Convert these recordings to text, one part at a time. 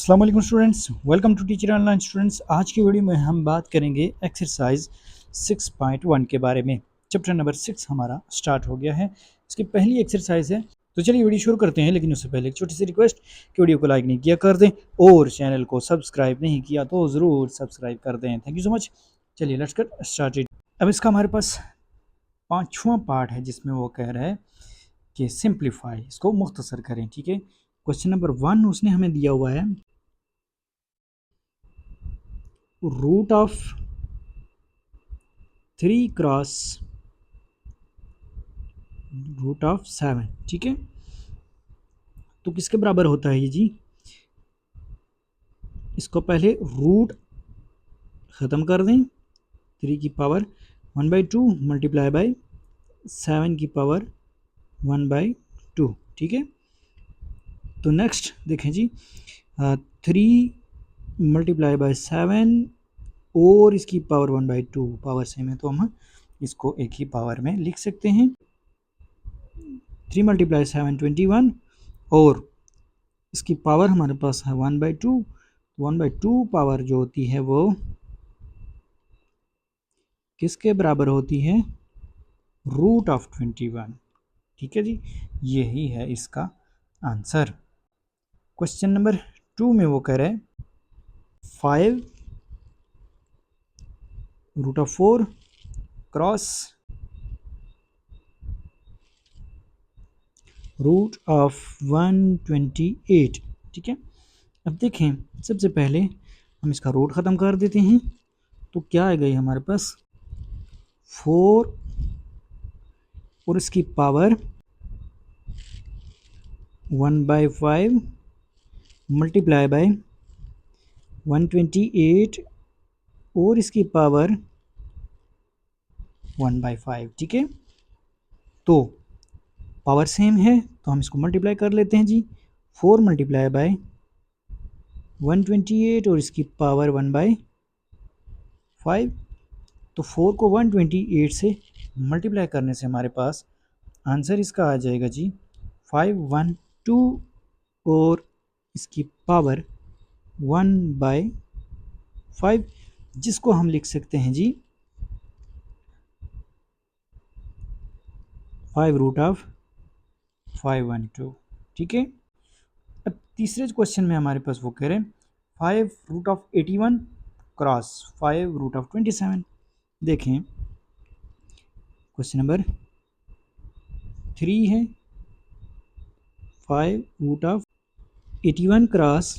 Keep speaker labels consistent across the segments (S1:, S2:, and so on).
S1: अस्सलाम वालेकुम students, welcome to teacher online students. आज की वीडियो में हम बात करेंगे एक्सरसाइज 6.1 के बारे में। चैप्टर नंबर 6 हमारा स्टार्ट हो गया है। इसकी पहली एक्सरसाइज है। तो चलिए वीडियो शुरू करते हैं, लेकिन उससे पहले एक छोटी सी रिक्वेस्ट कि वीडियो को लाइक नहीं किया कर दें और चैनल को सब्सक्राइब नहीं किया तो ज़रूर सब्सक्राइब कर दें। Thank you so much. चलिए लेट्स गेट स्टार्टेड। अब इसका हमारे पास पाँचवां पार्ट है जिसमें वो कह रहा है कि सिंप्लीफाई, इसको मुख्तसर करें। ठीक है, क्वेश्चन नंबर 1 उसने हमें दिया हुआ है root of 3 cross root of 7। ठीक है, तो किसके बराबर होता है ये जी? इसको पहले रूट ख़त्म कर दें, 3 की पावर 1/2 मल्टीप्लाई बाय 7 की पावर 1/2। ठीक है, तो नेक्स्ट देखें जी, 3 मल्टीप्लाई बाय 7 और इसकी पावर 1/2 पावर सेम है तो हम इसको एक ही पावर में लिख सकते हैं। 3 मल्टीप्लाई 7 21 और इसकी पावर हमारे पास है 1/2। 1/2 पावर जो होती है वो किसके बराबर होती है? Root of 21। ठीक है जी, यही है इसका आंसर। क्वेश्चन नंबर 2 में वो कह रहे हैं 5 root of 4 cross root of 128। ठीक है, अब देखें सबसे पहले हम इसका रूट ख़त्म कर देते हैं, तो क्या आ गई हमारे पास 4 और इसकी पावर 1/5 मल्टीप्लाई बाय 128 और इसकी पावर 1/5। ठीक है, तो पावर सेम है तो हम इसको मल्टीप्लाई कर लेते हैं जी। 4 मल्टीप्लाई बाय 128 और इसकी पावर 1/5। तो 4 को 128 से मल्टीप्लाई करने से हमारे पास आंसर इसका आ जाएगा जी 512 और इसकी पावर 1/5, जिसको हम लिख सकते हैं जी 5 रूट ऑफ 512। ठीक है, अब तीसरे क्वेश्चन में हमारे पास वो कह रहे हैं 5 root of 81 cross 5 root of 27। देखें क्वेश्चन नंबर 3 है 5 root of 81 cross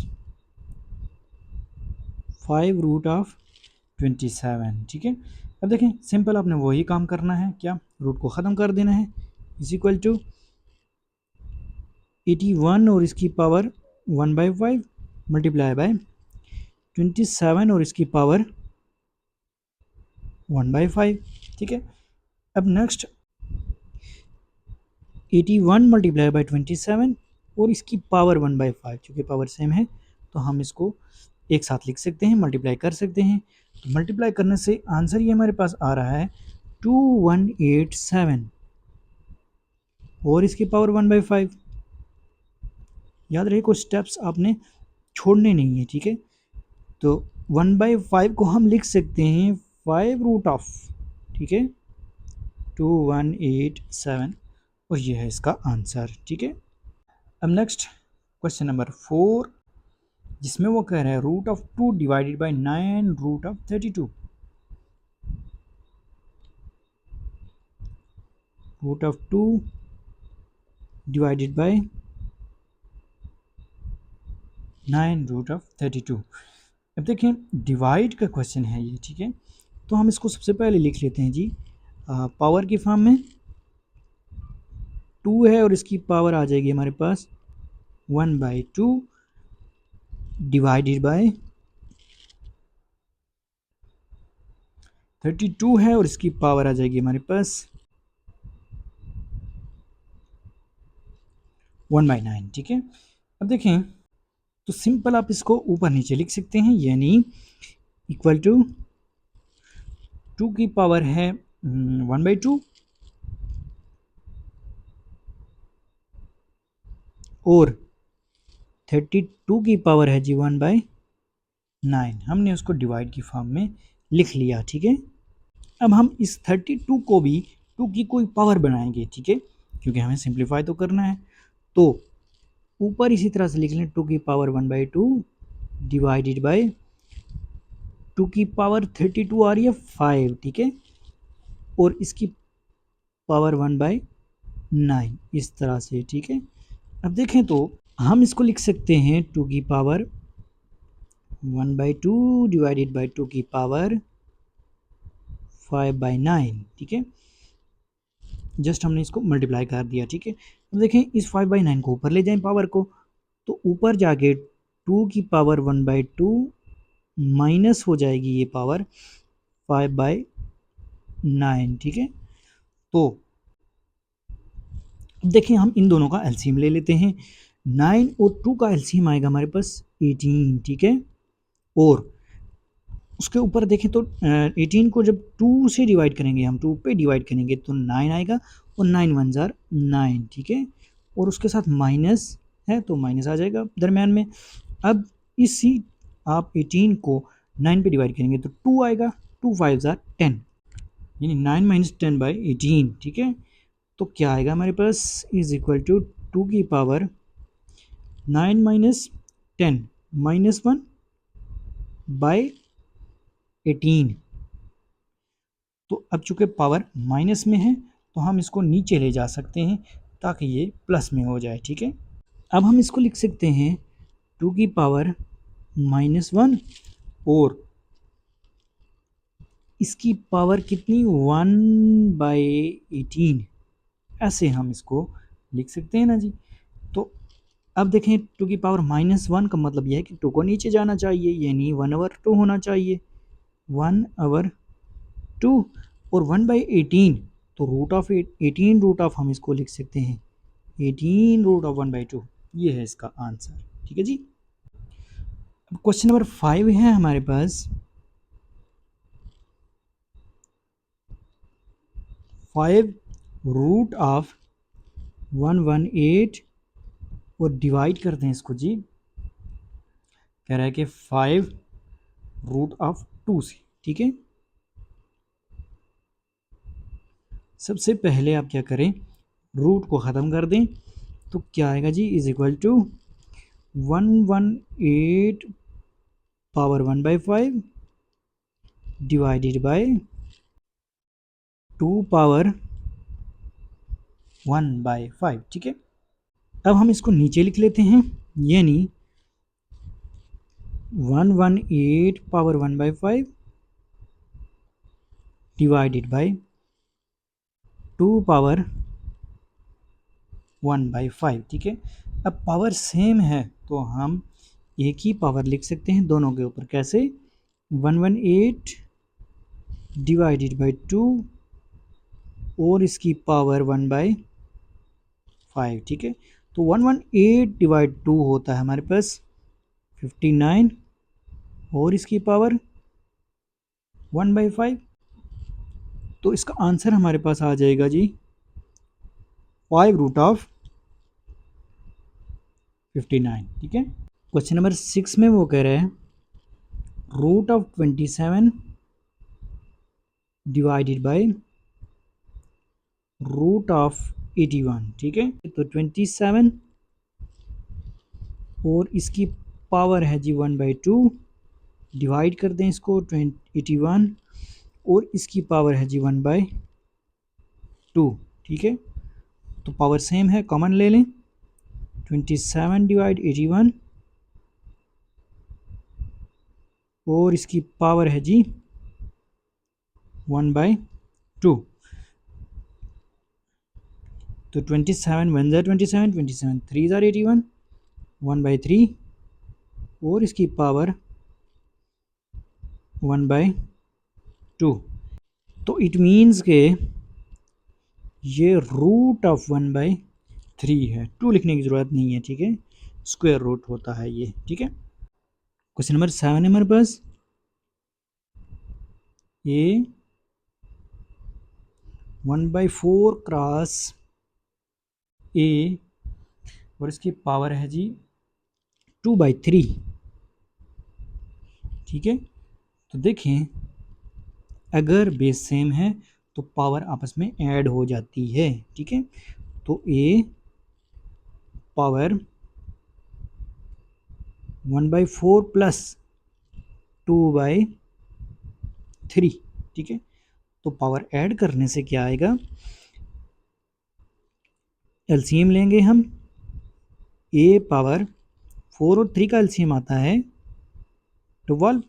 S1: 5 root of 27। ठीक है, अब देखें सिंपल आपने वही काम करना है, क्या रूट को ख़त्म कर देना है। इज इक्वल टू 81 और इसकी पावर 1/5 मल्टीप्लाई बाय 27 और इसकी पावर 1/5। ठीक है, अब नेक्स्ट 81 मल्टीप्लाई बाय 27 और इसकी पावर 1/5, चूँकि पावर सेम है तो हम इसको एक साथ लिख सकते हैं, मल्टीप्लाई कर सकते हैं। तो मल्टीप्लाई करने से आंसर ये हमारे पास आ रहा है 2187 और इसकी पावर 1/5। याद रहे कुछ स्टेप्स आपने छोड़ने नहीं है। ठीक है, तो 1/5 को हम लिख सकते हैं 5 रूट ऑफ, ठीक है, 2187 और ये है इसका आंसर। ठीक है, अब नेक्स्ट क्वेश्चन नंबर 4 जिसमें वो कह रहा है root of 2 divided by 9 root of 32। Root of 2 divided by 9 root of 32। अब देखें डिवाइड का क्वेश्चन है ये। ठीक है, तो हम इसको सबसे पहले लिख लेते हैं जी पावर की फॉर्म में। 2 है और इसकी पावर आ जाएगी हमारे पास 1/2 डिवाइडेड बाय 32 है और इसकी पावर आ जाएगी हमारे पास 1/9। ठीक है, अब देखें तो सिंपल आप इसको ऊपर नीचे लिख सकते हैं, यानी इक्वल टू 2 की पावर है 1/2 और 32 की पावर है जी 1/9, हमने उसको डिवाइड की फॉर्म में लिख लिया, ठीक है। अब हम इस 32 को भी 2 की कोई पावर बनाएंगे, ठीक है, क्योंकि हमें सिंप्लीफाई तो करना है। तो ऊपर इसी तरह से लिख लें 2 की पावर 1/2 डिवाइडेड बाय 2 की पावर 32 आ रही है 5, ठीक है, और इसकी पावर 1/9 इस तरह से, ठीक है। अब देखें तो हम इसको लिख सकते हैं 2 की पावर 1/2 डिवाइडेड बाय 2 की पावर 5/9, ठीक है। जस्ट हमने इसको मल्टीप्लाई कर दिया, ठीक है। अब देखें इस 5/9 को ऊपर ले जाएं पावर को, तो ऊपर जाके 2 की पावर 1/2 माइनस हो जाएगी ये पावर 5/9, ठीक है। तो अब देखें हम इन दोनों का एलसीएम ले लेते हैं। 9 और 2 का एलसीएम आएगा हमारे पास 18, ठीक है। और उसके ऊपर देखें तो 18 को जब 2 से डिवाइड करेंगे, हम 2 पे डिवाइड करेंगे तो 9 आएगा, और 9 1 जार 9, ठीक है। और उसके साथ माइनस है तो माइनस आ जाएगा दरम्यान में। अब इसी आप 18 को 9 पे डिवाइड करेंगे तो 2 आएगा, 2 5 जार 10, यानी 9 माइनस 10/18, ठीक है। तो क्या आएगा हमारे पास इज इक्वल टू 2 की पावर 9 माइनस 10 माइनस 1/18। तो अब चूंकि पावर माइनस में है तो हम इसको नीचे ले जा सकते हैं ताकि ये प्लस में हो जाए, ठीक है। अब हम इसको लिख सकते हैं 2 की पावर -1 और इसकी पावर कितनी 1/18, ऐसे हम इसको लिख सकते हैं ना जी। तो अब देखें 2 की पावर -1 का मतलब यह है कि 2 को नीचे जाना चाहिए, यानी 1/2 होना चाहिए, 1/2, और 1/18 तो रूट ऑफ 18 रूट ऑफ हम इसको लिख सकते हैं 18 रूट ऑफ 1/2, ये है इसका आंसर, ठीक है जी। अब क्वेश्चन नंबर 5 है हमारे पास, 5 रूट ऑफ 118, और डिवाइड करते हैं इसको जी, कह रहा है कि 5 रूट ऑफ 2 से, ठीक है। सबसे पहले आप क्या करें, रूट को ख़त्म कर दें, तो क्या आएगा g is equal to 118 power 1/5 divided by 2 power 1/5, ठीक है। अब हम इसको नीचे लिख लेते हैं, यानी 118 पावर 1/5 डिवाइडेड बाय 2 पावर 1/5, ठीक है। अब पावर सेम है तो हम एक ही पावर लिख सकते हैं दोनों के ऊपर, कैसे 118 डिवाइडेड बाय 2 और इसकी पावर 1/5, ठीक है। तो 118 डिवाइड 2 होता है हमारे पास 59, और इसकी पावर 1/5, तो इसका आंसर हमारे पास आ जाएगा जी 5 रूट ऑफ 59, ठीक है। क्वेश्चन नंबर 6 में वो कह रहे हैं root of 27 divided by root of 81, ठीक है। तो 27 और इसकी पावर है जी 1/2, डिवाइड कर दें इसको 81, और इसकी पावर है जी 1/2, ठीक है। तो पावर सेम है, कॉमन ले लें, 27 डिवाइड 81, और इसकी पावर है जी 1/2। तो 27 1 ज़ार 27, 27 3 ज़ार 81, 1/3, और इसकी पावर 1/2। तो इट मीन्स के ये रूट ऑफ 1/3 है, 2 लिखने की ज़रूरत नहीं है, ठीक है, स्क्वायर रूट होता है ये, ठीक है। क्वेश्चन नंबर 7 है हमारे पास, ये 1/4 क्रॉस ए, और इसकी पावर है जी 2/3, ठीक है। तो देखें अगर बेस सेम है तो पावर आपस में ऐड हो जाती है, ठीक है। तो a पावर 1/4 प्लस 2/3, ठीक है। तो पावर ऐड करने से क्या आएगा, एलसीएम लेंगे हम, a पावर 4 और 3 का एलसीएम आता है 12,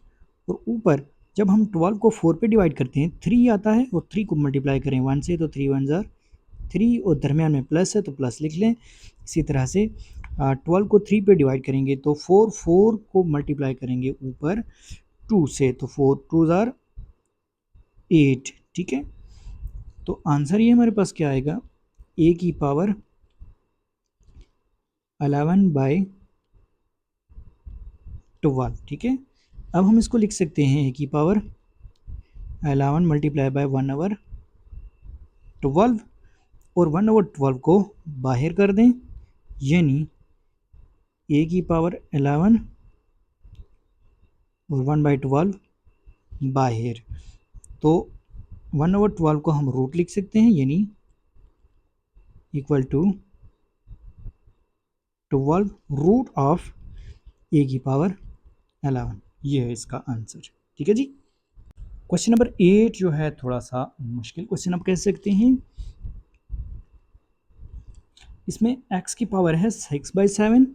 S1: और ऊपर जब हम 12 को 4 पे डिवाइड करते हैं 3 आता है, और 3 को मल्टीप्लाई करें 1 से तो 3 1 ज़ार 3, और दरमियान में प्लस है तो प्लस लिख लें। इसी तरह से 12 को 3 पे डिवाइड करेंगे तो 4 को मल्टीप्लाई करेंगे ऊपर 2 से तो 4 2 ज़ार 8, ठीक है। तो आंसर ये हमारे पास क्या आएगा, a की पावर 11/12, ठीक है। अब हम इसको लिख सकते हैं a की पावर 11 मल्टीप्लाई बाय 1/12, और 1/12 को बाहर कर दें, यानी a की पावर 11 और 1/12 बाहर, तो 1/12 को हम रूट लिख सकते हैं, यानी equal to 12 root of a की पावर 11। ये है इसका आंसर, ठीक है जी। क्वेश्चन नंबर 8 जो है थोड़ा सा मुश्किल क्वेश्चन आप कह सकते हैं। इसमें x की पावर है 6/7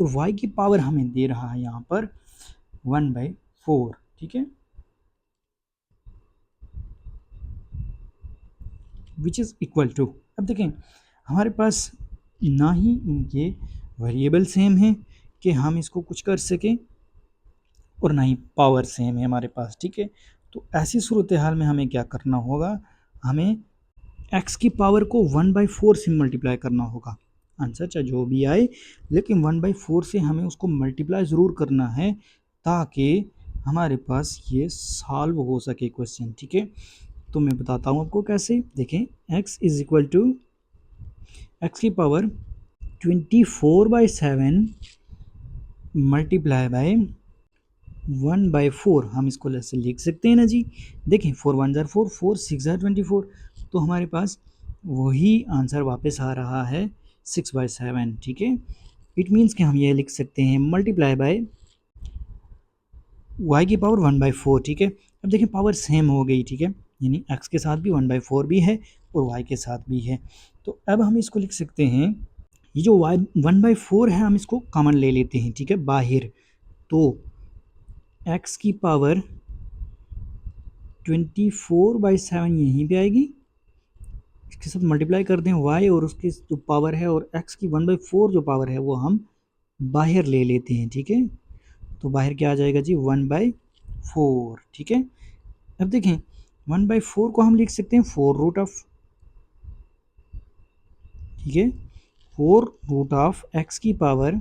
S1: और y की पावर हमें दे रहा है यहाँ पर 1/4, ठीक है, विच इज़ इक्वल टू। अब देखें हमारे पास ना ही इनके वेरिएबल सेम हैं कि हम इसको कुछ कर सकें, और ना ही पावर सेम है हमारे पास, ठीक है। तो ऐसी सूरत हाल में हमें क्या करना होगा, हमें x की पावर को 1/4 से मल्टीप्लाई करना होगा। आंसर चाहे जो भी आए, लेकिन 1/4 से हमें उसको मल्टीप्लाई ज़रूर करना है ताकि हमारे पास ये सॉल्व हो सके क्वेश्चन, ठीक है। तो मैं बताता हूँ आपको कैसे। देखें x is equal to x की पावर 24/7 मल्टीप्लाई बाय 1/4, हम इसको ऐसे लिख सकते हैं ना जी। देखें 4 1 ज़ार 4 4 6 ज़ार 24, तो हमारे पास वही आंसर वापस आ रहा है 6/7, ठीक है। इट मीन्स कि हम ये लिख सकते हैं मल्टीप्लाई बाय y की पावर 1/4, ठीक है। अब देखें पावर सेम हो गई, ठीक है, यानी x के साथ भी 1/4 भी है और y के साथ भी है। तो अब हम इसको लिख सकते हैं, ये जो y 1/4 है हम इसको कॉमन ले लेते हैं, ठीक है, बाहर। तो x की पावर 24/7 यहीं पे आएगी, इसके साथ मल्टीप्लाई कर दें y और उसकी जो पावर है, और x की 1/4 जो पावर है वो हम बाहर ले लेते हैं, ठीक है। तो बाहर क्या आ जाएगा जी 1/4, ठीक है। अब देखें 1/4 को हम लिख सकते हैं 4 रूट ऑफ, ठीक है, 4 रूट ऑफ x की पावर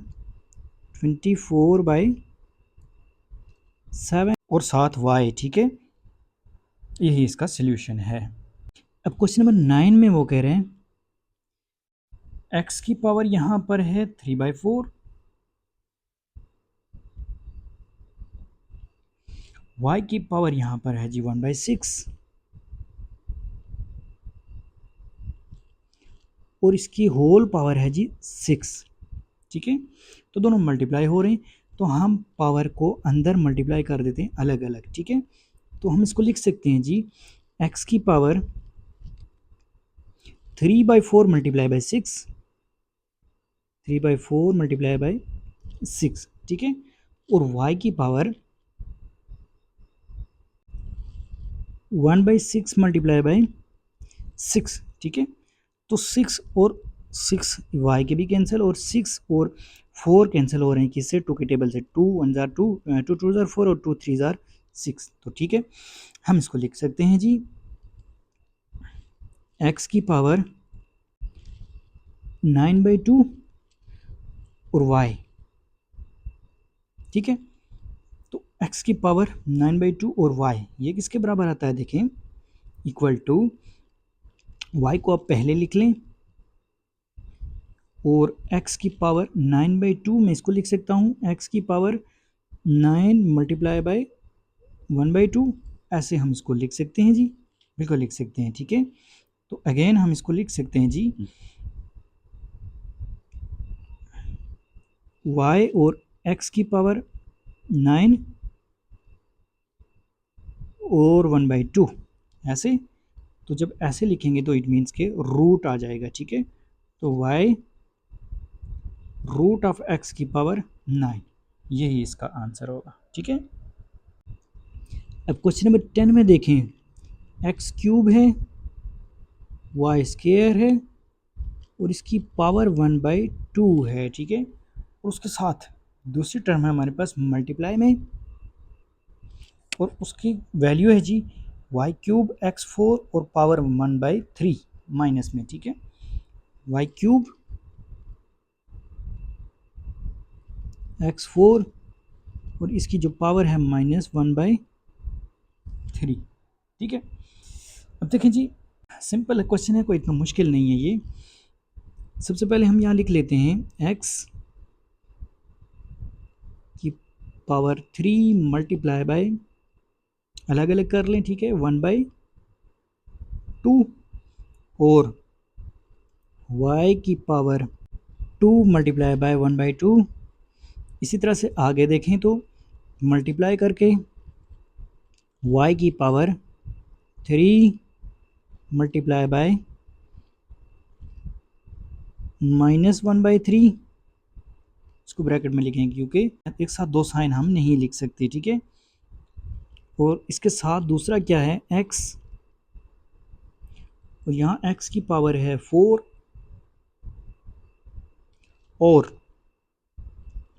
S1: 24/7 और साथ y, ठीक है। यही इसका सल्यूशन है। अब क्वेश्चन नंबर 9 में वो कह रहे हैं x की पावर यहाँ पर है 3/4, y की पावर यहाँ पर है जी 1/6, और इसकी होल पावर है जी 6, ठीक है। तो दोनों मल्टीप्लाई हो रहे हैं, तो हम पावर को अंदर मल्टीप्लाई कर देते हैं अलग अलग, ठीक है। तो हम इसको लिख सकते हैं जी x की power 3/4 multiply by 6, 3/4 multiply by 6, ठीक है, और y की पावर 1/6 मल्टीप्लाई बाई 6, ठीक है। तो 6 और 6 y के भी कैंसिल, और 6 और 4 कैंसिल हो रहे हैं किससे, 2 के टेबल से, 2 1 ज़ार 2 2 2 ज़ार 4 और 2 3 ज़ार 6। तो ठीक है, हम इसको लिख सकते हैं जी x की पावर 9/2 और y, ठीक है। तो x की पावर 9/2 और y ये किसके बराबर आता है, देखें इक्वल टू y को आप पहले लिख लें और x की पावर 9/2 मैं इसको लिख सकता हूँ, x की पावर 9 मल्टीप्लाई बाय 1/2, ऐसे हम इसको लिख सकते हैं जी, बिल्कुल लिख सकते हैं, ठीक है। तो अगेन हम इसको लिख सकते हैं जी, y और x की पावर 9 और 1/2 ऐसे। तो जब ऐसे लिखेंगे तो इट मीन्स के रूट आ जाएगा, ठीक है। तो y रूट ऑफ x की पावर 9, यही इसका आंसर होगा, ठीक है। अब क्वेश्चन नंबर 10 में देखें, एक्स क्यूब है, वाई स्क्वायर है और इसकी पावर 1/2 है, ठीक है। और उसके साथ दूसरी टर्म है हमारे पास मल्टीप्लाई में, और उसकी वैल्यू है जी वाई क्यूब x4 और पावर 1/3 माइनस में, ठीक है। वाई क्यूब x4 और इसकी जो पावर है -1/3, ठीक है। अब देखें जी, सिंपल क्वेश्चन है, कोई इतना मुश्किल नहीं है ये। सबसे पहले हम यहाँ लिख लेते हैं x की पावर 3 मल्टीप्लाई बाय, अलग अलग कर लें, ठीक है, 1/2 और y की पावर 2 मल्टीप्लाई बाय 1/2। इसी तरह से आगे देखें तो मल्टीप्लाई करके y की पावर 3 मल्टीप्लाई बाय -1/3, इसको ब्रैकेट में लिखेंगे क्योंकि एक साथ दो साइन हम नहीं लिख सकते, ठीक है। और इसके साथ दूसरा क्या है x, और यहाँ x की पावर है 4 और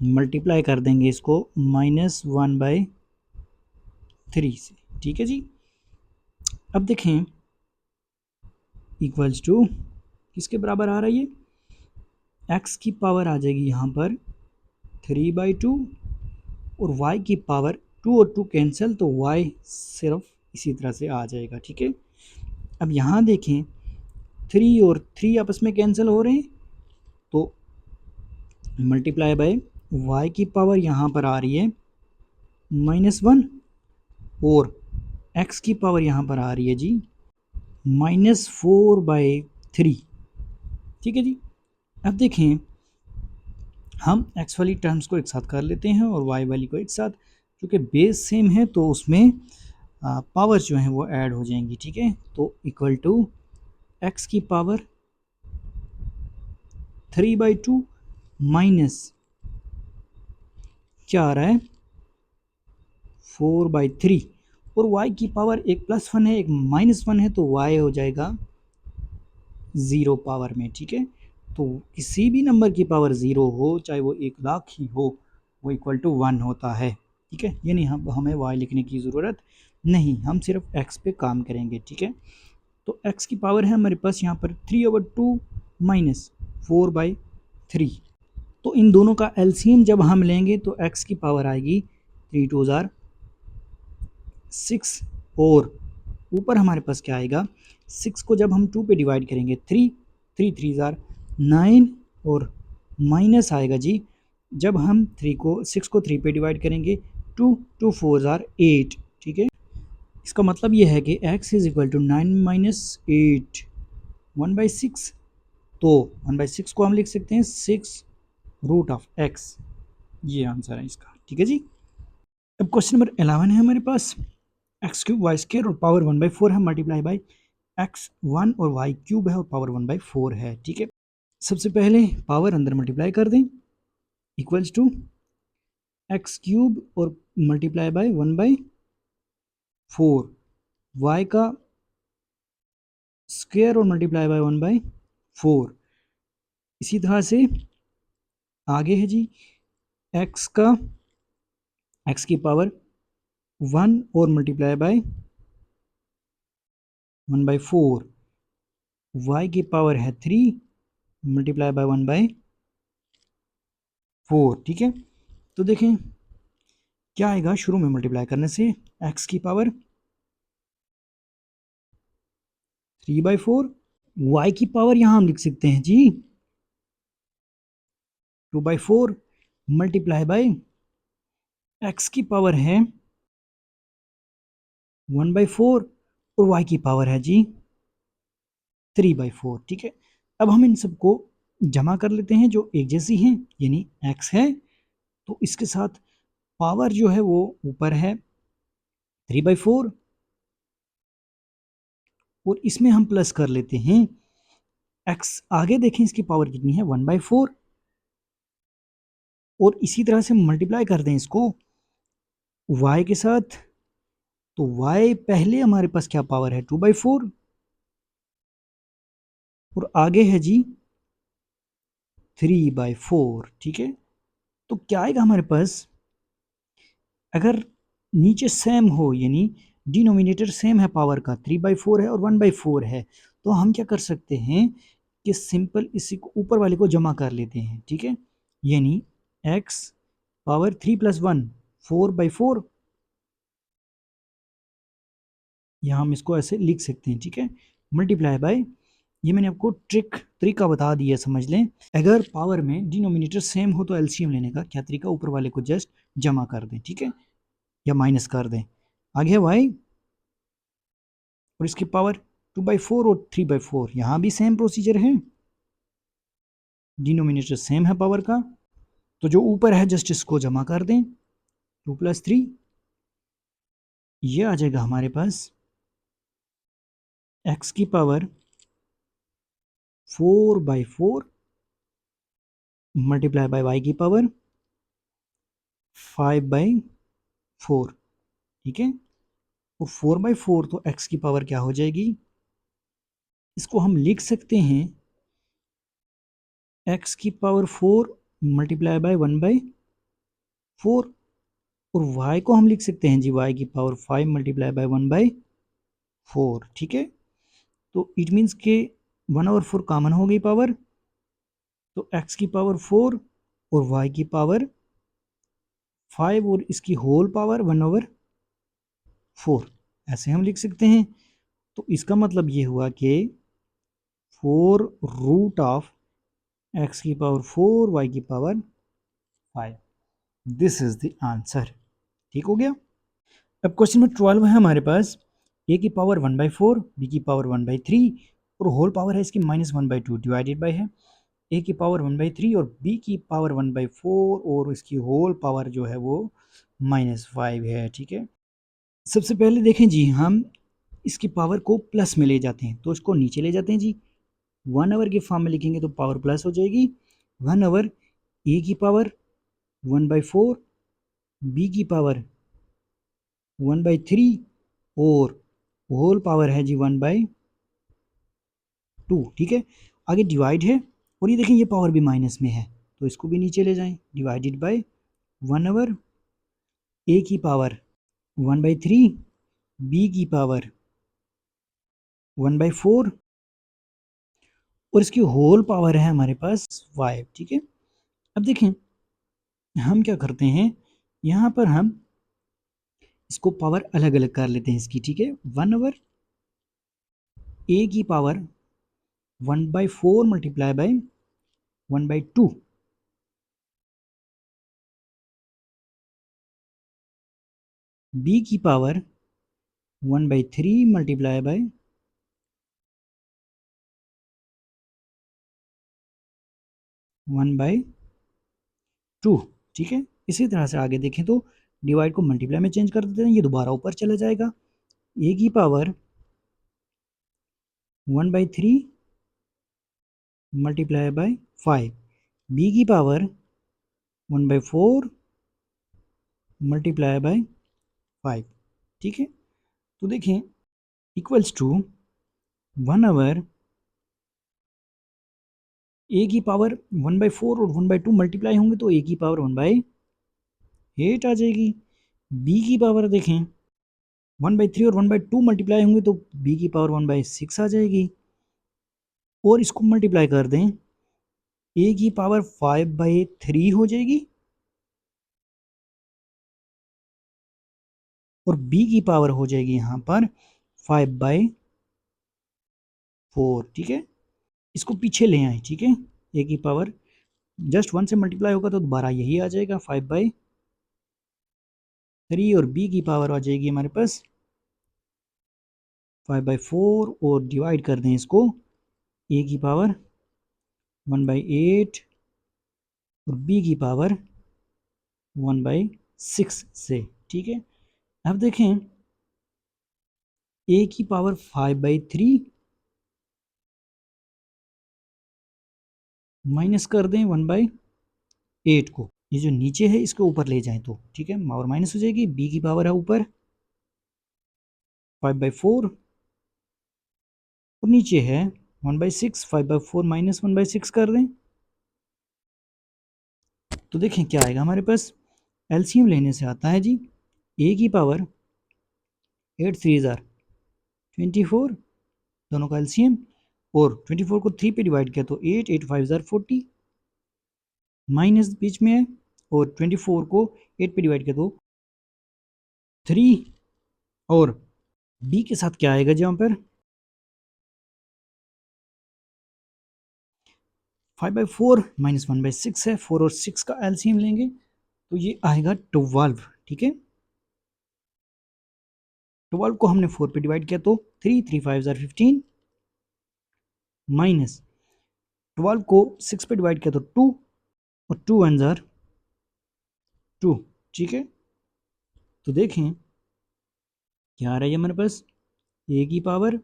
S1: मल्टीप्लाई कर देंगे इसको -1/3 से, ठीक है जी। अब देखें इक्वल्स टू किसके बराबर आ रही है, x की पावर आ जाएगी यहाँ पर 3/2 और y की पावर 2 और 2 कैंसिल, तो y सिर्फ इसी तरह से आ जाएगा, ठीक है। अब यहाँ देखें 3 और 3 आपस में कैंसिल हो रहे हैं, तो मल्टीप्लाई बाय y की पावर यहाँ पर आ रही है -1 और x की पावर यहाँ पर आ रही है जी -4/3, ठीक है जी। अब देखें हम x वाली टर्म्स को एक साथ कर लेते हैं और y वाली को एक साथ, क्योंकि बेस सेम है तो उसमें पावर जो है वो ऐड हो जाएंगी, ठीक है। तो इक्वल टू x की पावर 3/2 माइनस क्या आ रहा है 4/3 और y की पावर एक +1 है एक -1 है, तो y हो जाएगा 0 पावर में, ठीक है। तो किसी भी नंबर की पावर 0 हो, चाहे वो 1,00,000 ही हो, वो इक्वल टू 1 होता है, ठीक है। यानी हमें y लिखने की ज़रूरत नहीं, हम सिर्फ x पे काम करेंगे, ठीक है। तो x की पावर है हमारे पास यहाँ पर 3/2 माइनस 4/3, तो इन दोनों का एलसीएम जब हम लेंगे तो x की पावर आएगी 3 2 ज़ार 6 और ऊपर हमारे पास क्या आएगा, 6 को जब हम 2 पे डिवाइड करेंगे 3 3 3 ज़ार 9 और माइनस आएगा जी जब हम 6 को 3 पे डिवाइड करेंगे 2 2 4 ज़ार 8, ठीक है। इसका मतलब ये है कि x is equal to 9 minus 8 1/6, तो 1/6 को हम लिख सकते हैं 6 रूट ऑफ x, ये आंसर है इसका, ठीक है जी। अब क्वेश्चन नंबर 11 है हमारे पास, एक्स क्यूब वाई स्क्र और पावर 1/4 है मल्टीप्लाई बाई x1 और वाई क्यूब है और पावर 1/4 है, ठीक है। सबसे पहले पावर अंदर मल्टीप्लाई कर दें, इक्वल्स टू एक्स क्यूब और मल्टीप्लाई बाई 1/4, वाई का स्क्वायर और मल्टीप्लाई बाय 1/4। इसी तरह से आगे है जी एक्स की पावर 1 और मल्टीप्लाई बाय 1/4, वाई की पावर है 3 मल्टीप्लाई बाय 1/4, ठीक है। तो देखें क्या आएगा शुरू में मल्टीप्लाई करने से, एक्स की पावर 3/4, वाई की पावर यहाँ हम लिख सकते हैं जी 2/4 मल्टीप्लाई बाई एक्स की पावर है 1/4 और वाई की पावर है जी 3/4। ठीक है, अब हम इन सबको जमा कर लेते हैं जो एक जैसी हैं, यानी एक्स है तो इसके साथ पावर जो है वो ऊपर है 3/4 और इसमें हम प्लस कर लेते हैं एक्स। आगे देखें इसकी पावर कितनी है 1/4 और इसी तरह से मल्टीप्लाई कर दें इसको y के साथ, तो y पहले हमारे पास क्या पावर है 2/4 और आगे है जी 3/4। ठीक है, तो क्या आएगा हमारे पास, अगर नीचे सेम हो यानी डिनोमिनेटर सेम है पावर का 3/4 है और 1/4 है, तो हम क्या कर सकते हैं कि सिंपल इसी को ऊपर वाले को जमा कर लेते हैं। ठीक है, यानी x पावर 3 + 1 4/4, यहाँ हम इसको ऐसे लिख सकते हैं। ठीक है, मल्टीप्लाई बाय, ये मैंने आपको तरीका बता दिया, समझ लें। अगर पावर में डिनोमिनेटर सेम हो तो एलसीएम लेने का क्या तरीका, ऊपर वाले को जस्ट जमा कर दें। ठीक है, या माइनस कर दें। आगे है y और इसकी पावर 2/4 और 3/4, यहाँ भी सेम प्रोसीजर है, डिनोमिनेटर सेम है पावर का, तो जो ऊपर है जस्ट इसको जमा कर दें 2 + 3, ये आ जाएगा हमारे पास x की पावर 4/4 मल्टीप्लाई बाय y की पावर 5/4। ठीक है, तो 4/4 तो x की पावर क्या हो जाएगी, इसको हम लिख सकते हैं x की पावर 4 मल्टीप्लाई बाय 1/4 और y को हम लिख सकते हैं जी y की पावर 5 मल्टीप्लाई बाय 1/4। ठीक है, तो इट मीन्स के 1/4 कॉमन हो गई पावर, तो x की पावर 4 और y की पावर 5 और इसकी होल पावर 1/4, ऐसे हम लिख सकते हैं। तो इसका मतलब ये हुआ कि 4 रूट ऑफ x की पावर 4 y की power 5, this is the answer. ठीक हो गया। अब क्वेश्चन नंबर 12 है हमारे पास, a की पावर 1/4, b की पावर 1/3 और होल पावर है इसकी -1/2 डिवाइडेड बाय है a की पावर 1/3 और b की पावर 1/4 और इसकी होल पावर जो है वो -5 है। ठीक है, सबसे पहले देखें जी, हम इसकी पावर को प्लस में ले जाते हैं, तो इसको नीचे ले जाते हैं जी, 1/, के फॉर्म में लिखेंगे तो पावर प्लस हो जाएगी 1/, a की पावर 1/4, b की पावर 1/3 और होल पावर है जी 1/2। ठीक है, आगे डिवाइड है और ये देखें ये पावर भी माइनस में है, तो इसको भी नीचे ले जाएं, डिवाइडेड बाय 1/, a की पावर 1/3, b की पावर 1/4 और इसकी होल पावर है हमारे पास 5। ठीक है, अब देखें हम क्या करते हैं, यहाँ पर हम इसको पावर अलग अलग कर लेते हैं इसकी। ठीक है, 1/, a की पावर 1/4 मल्टीप्लाई बाय 1/2, b की पावर 1/3 मल्टीप्लाई बाय 1/2। ठीक है, इसी तरह से आगे देखें तो डिवाइड को मल्टीप्लाई में चेंज कर देते हैं, ये दोबारा ऊपर चला जाएगा, a की पावर 1/3 मल्टीप्लाई बाय 5, b की पावर 1/4 मल्टीप्लाई बाय 5। ठीक है, तो देखें इक्वल्स टू 1/, a की पावर 1/4 और 1/2 मल्टीप्लाई होंगे तो a की पावर 1/8 आ जाएगी। b की पावर देखें 1/3 और 1/2 मल्टीप्लाई होंगे तो b की पावर 1/6 आ जाएगी और इसको मल्टीप्लाई कर दें a की पावर 5/3 हो जाएगी और b की पावर हो जाएगी यहाँ पर 5/4। ठीक है, इसको पीछे ले आए। ठीक है, a की पावर जस्ट 1 से मल्टीप्लाई होगा तो दोबारा यही आ जाएगा 5/3 और b की पावर आ जाएगी हमारे पास 5/4 और डिवाइड कर दें इसको a की पावर 1/8 और b की पावर 1/6 से। ठीक है, अब देखें a की पावर 5/3 माइनस कर दें 1/8 को, ये जो नीचे है इसको ऊपर ले जाएं तो ठीक है, और माइनस हो जाएगी। b की पावर है ऊपर 5/4 और नीचे है 1/6। 5/4 माइनस 1/6 कर दें तो देखें क्या आएगा हमारे पास। एलसीएम लेने से आता है जी a की पावर 8 3 जार 24, दोनों का एलसीएम, और 24 को 3 पे डिवाइड किया तो 8 8 5 जार 40, माइनस बीच में है, और 24 को 8 पे डिवाइड किया तो 3, और b के साथ क्या आएगा जहाँ पर 5/4 माइनस 1/6 है, 4 और 6 का एलसीएम लेंगे तो ये आएगा 12। ठीक है, 12 को हमने 4 पे डिवाइड किया तो 3 3 5 जार 15, माइनस 12 को 6 पे डिवाइड किया तो 2 और 2 1 जार 2। ठीक है, तो देखें क्या आ रहा है हमारे पास a की पावर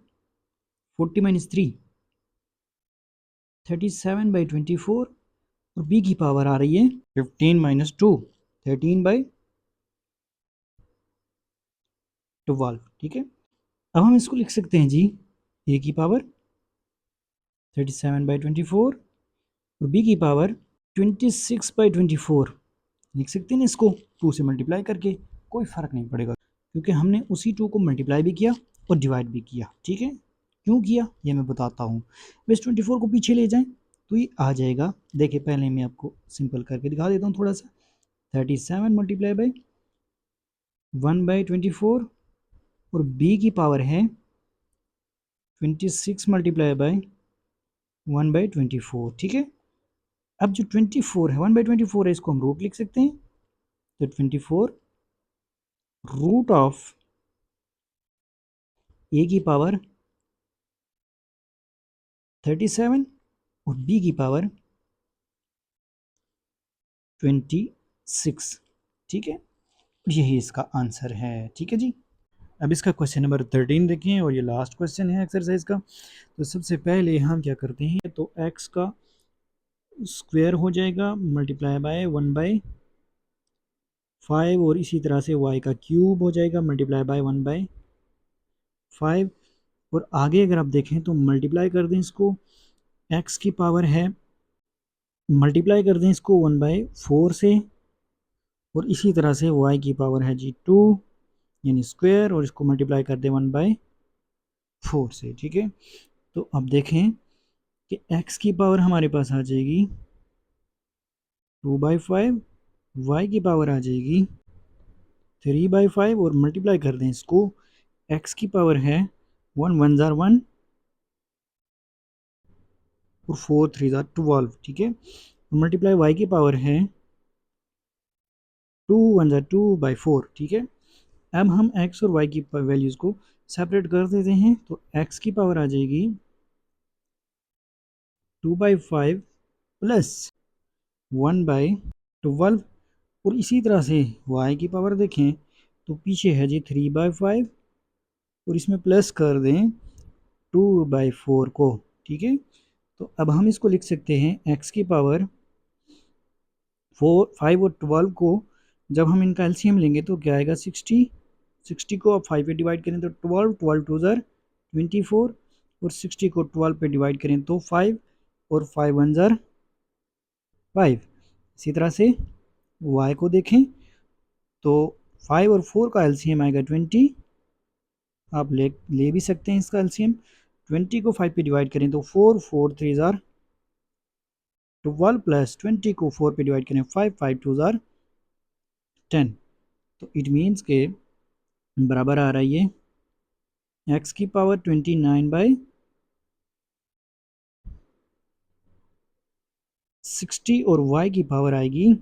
S1: 40 माइनस 3 37/24 और b की पावर आ रही है 15 माइनस 2 13/12। ठीक है, अब हम इसको लिख सकते हैं जी a की पावर 37/24 और b की पावर 26/24 लिख सकते हैं ना इसको 2 से मल्टीप्लाई करके, कोई फ़र्क नहीं पड़ेगा क्योंकि हमने उसी 2 को मल्टीप्लाई भी किया और डिवाइड भी किया। ठीक है, क्यों किया ये मैं बताता हूँ। बस 24 को पीछे ले जाएं तो ये आ जाएगा। देखिए पहले मैं आपको सिंपल करके दिखा देता हूँ थोड़ा सा। 37 मल्टीप्लाई बाई 1/24 और b की पावर है 26 मल्टीप्लाई बाई 1/24। ठीक है, अब जो 24 है 1/24 है इसको हम रूट लिख सकते हैं तो 24 रूट ऑफ a की पावर 37 और b की पावर 26। ठीक है, यही इसका आंसर है। ठीक है जी, अब इसका क्वेश्चन नंबर 13 देखें और ये लास्ट क्वेश्चन है एक्सरसाइज का। तो सबसे पहले हम क्या करते हैं, तो x का स्क्वायर हो जाएगा मल्टीप्लाई बाय 1/5 और इसी तरह से y का क्यूब हो जाएगा मल्टीप्लाई बाय 1/5। और आगे अगर आप देखें तो मल्टीप्लाई कर दें इसको, x की पावर है, मल्टीप्लाई कर दें इसको 1/4 से, और इसी तरह से y की पावर है जी 2 यानी स्क्वायर, और इसको मल्टीप्लाई कर दें 1/4 से। ठीक है, तो अब देखें कि x की पावर हमारे पास आ जाएगी 2/5, y की पावर आ जाएगी 3/5, और मल्टीप्लाई कर दें इसको, x की पावर है 1 1 जार 1 और 4 3 जार 12। ठीक है, मल्टीप्लाई y की पावर है 2 1 जार 2/4। ठीक है, अब हम x और y की वैल्यूज़ को सेपरेट कर देते हैं तो x की पावर आ जाएगी 2/5 प्लस 1/12, और इसी तरह से y की पावर देखें तो पीछे है जी 3/5 और इसमें प्लस कर दें 2/4 को। ठीक है, तो अब हम इसको लिख सकते हैं x की पावर 5 और 12 को जब हम इनका एलसीएम लेंगे तो क्या आएगा 60। 60 को आप 5 पे डिवाइड करें तो 12 12 2 ज़ार 24, और 60 को 12 पे डिवाइड करें तो 5 और 5 1 ज़ार 5। इसी तरह से y को देखें तो 5 और 4 का एलसीएम आएगा 20, आप ले भी सकते हैं इसका एलसीएम। 20 को 5 पे डिवाइड करें तो 4 4 3 ज़ार 12 प्लस 20 को 4 पे डिवाइड करें 5 5 2 ज़ार 10। तो इट मीन्स के बराबर आ रहा है ये x की पावर 29/, 60 और y की पावर आएगी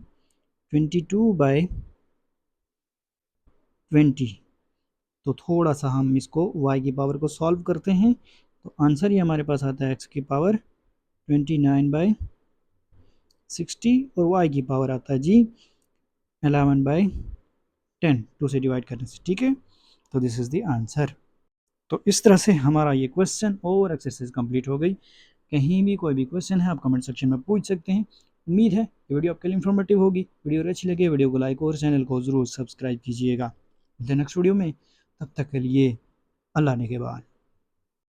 S1: 22/20। तो थोड़ा सा हम इसको y की पावर को सॉल्व करते हैं, तो आंसर ही हमारे पास आता है x की पावर 29/60 और y की पावर आता है जी 11/10 2 से डिवाइड करने से। ठीक है, तो दिस इज़ द आंसर। तो इस तरह से हमारा ये क्वेश्चन और एक्सरसाइज कंप्लीट हो गई। कहीं भी कोई भी क्वेश्चन है आप कमेंट सेक्शन में पूछ सकते हैं। उम्मीद है ये वीडियो आपके लिए इन्फॉर्मेटिव होगी। वीडियो अच्छी लगे वीडियो को लाइक और चैनल को ज़रूर सब्सक्राइब कीजिएगा। नेक्स्ट वीडियो में, तब तक के लिए अल्लाह ने के बाद।